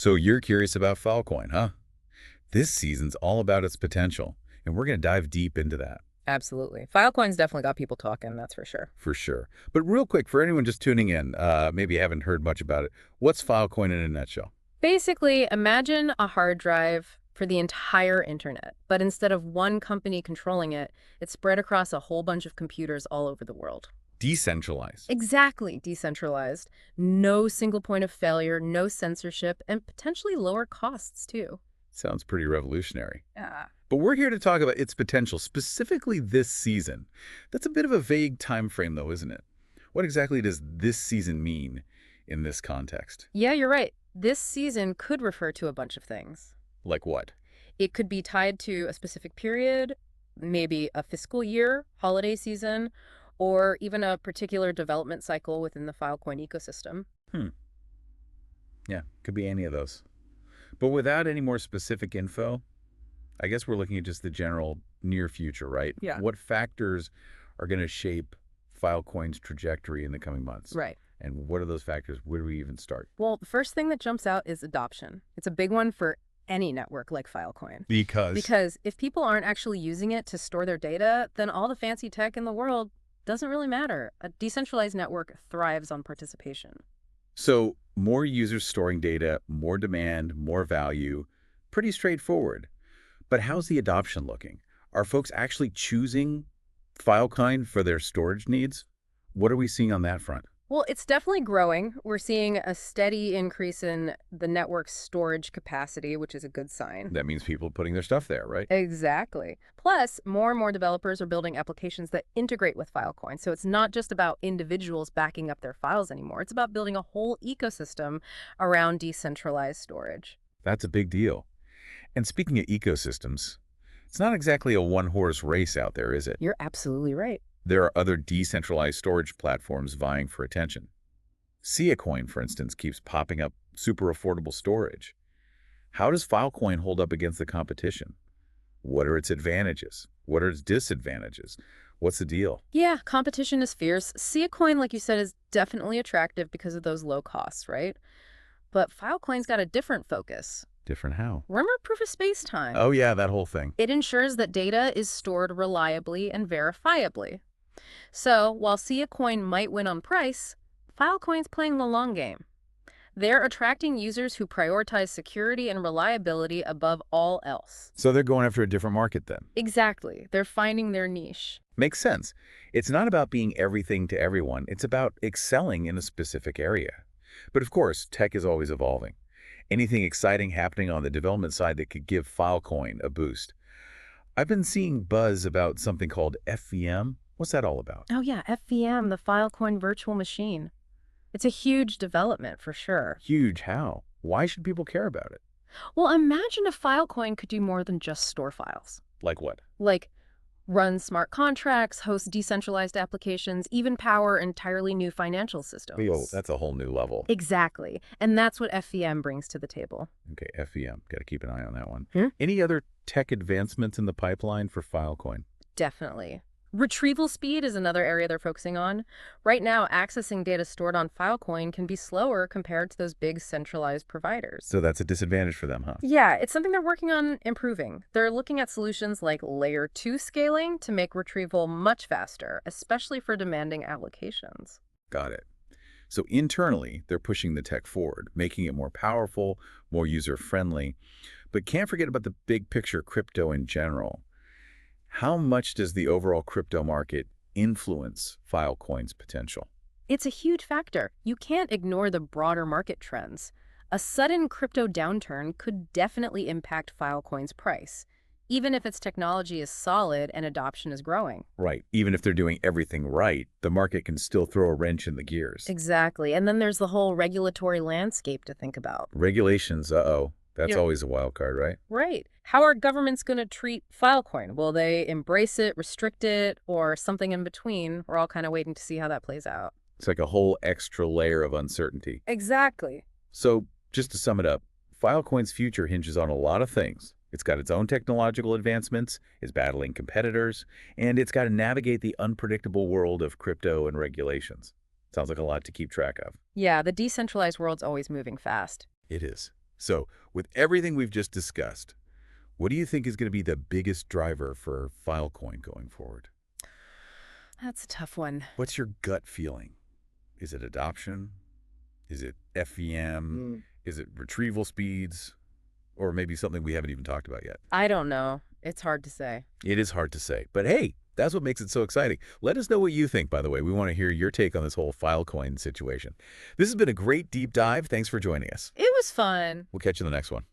So you're curious about Filecoin, huh? This season's all about its potential, and we're going to dive deep into that, Absolutely. Filecoin's definitely got people talking, that's for sure. for sure. But real quick, for anyone just tuning in, maybe haven't heard much about it, what's Filecoin in a nutshell? Basically, imagine a hard drive for the entire internet, but instead of one company controlling it, it's spread across a whole bunch of computers all over the world. Decentralized. Exactly, decentralized. No single point of failure, no censorship, and potentially lower costs, too. Sounds pretty revolutionary. Yeah. But we're here to talk about its potential, specifically this season. That's a bit of a vague time frame, though, isn't it? What exactly does this season mean in this context? Yeah, you're right. This season could refer to a bunch of things. Like what? It could be tied to a specific period, maybe a fiscal year, holiday season, or even a particular development cycle within the Filecoin ecosystem. Hmm. Yeah, could be any of those. But without any more specific info, I guess we're looking at just the general near future, right? Yeah. What factors are going to shape Filecoin's trajectory in the coming months? Right. And what are those factors? Where do we even start? Well, the first thing that jumps out is adoption. It's a big one for any network like Filecoin. Because if people aren't actually using it to store their data, then all the fancy tech in the world doesn't really matter. A decentralized network thrives on participation. So more users storing data, more demand, more value, pretty straightforward. But how's the adoption looking? Are folks actually choosing Filecoin for their storage needs? What are we seeing on that front? Well, it's definitely growing. We're seeing a steady increase in the network's storage capacity, which is a good sign. That means people putting their stuff there, right? Exactly. Plus, more and more developers are building applications that integrate with Filecoin. So it's not just about individuals backing up their files anymore. It's about building a whole ecosystem around decentralized storage. That's a big deal. And speaking of ecosystems, it's not exactly a one-horse race out there, is it? You're absolutely right. There are other decentralized storage platforms vying for attention. Filecoin, for instance, keeps popping up super affordable storage. How does Filecoin hold up against the competition? What are its advantages? What are its disadvantages? What's the deal? Yeah, competition is fierce. Filecoin, like you said, is definitely attractive because of those low costs, right? But Filecoin's got a different focus. Different how? Remember proof of space-time? Oh yeah, that whole thing. It ensures that data is stored reliably and verifiably. So, while Filecoin might win on price, Filecoin's playing the long game. They're attracting users who prioritize security and reliability above all else. So they're going after a different market then. Exactly. They're finding their niche. Makes sense. It's not about being everything to everyone. It's about excelling in a specific area. But of course, tech is always evolving. Anything exciting happening on the development side that could give Filecoin a boost? I've been seeing buzz about something called FVM. What's that all about? Oh yeah, FVM, the Filecoin virtual machine. It's a huge development for sure. Huge how? Why should people care about it? Well, imagine if Filecoin could do more than just store files. Like what? Like run smart contracts, host decentralized applications, even power entirely new financial systems. Oh, that's a whole new level. Exactly. And that's what FVM brings to the table. Okay, FVM. Got to keep an eye on that one. Hmm? Any other tech advancements in the pipeline for Filecoin? Definitely. Retrieval speed is another area they're focusing on. Right now, accessing data stored on Filecoin can be slower compared to those big centralized providers. So that's a disadvantage for them, huh? Yeah, it's something they're working on improving. They're looking at solutions like layer 2 scaling to make retrieval much faster, especially for demanding applications. Got it. So internally, they're pushing the tech forward, making it more powerful, more user-friendly. But can't forget about the big picture crypto in general. How much does the overall crypto market influence Filecoin's potential? It's a huge factor. You can't ignore the broader market trends. A sudden crypto downturn could definitely impact Filecoin's price, even if its technology is solid and adoption is growing. Right. Even if they're doing everything right, the market can still throw a wrench in the gears. Exactly. And then there's the whole regulatory landscape to think about. Regulations, uh-oh. That's Yeah. always a wild card, right? Right. How are governments going to treat Filecoin? Will they embrace it, restrict it, or something in between? We're all kind of waiting to see how that plays out. It's like a whole extra layer of uncertainty. Exactly. So, just to sum it up, Filecoin's future hinges on a lot of things. It's got its own technological advancements, is battling competitors, and it's got to navigate the unpredictable world of crypto and regulations. Sounds like a lot to keep track of. Yeah, the decentralized world's always moving fast. It is. So, with everything we've just discussed, what do you think is going to be the biggest driver for Filecoin going forward? That's a tough one. What's your gut feeling? Is it adoption? Is it FEM? Is it retrieval speeds? Or maybe something we haven't even talked about yet? I don't know. It's hard to say. It is hard to say. But hey, that's what makes it so exciting. Let us know what you think, by the way. We want to hear your take on this whole Filecoin situation. This has been a great deep dive. Thanks for joining us. It was fun. We'll catch you in the next one.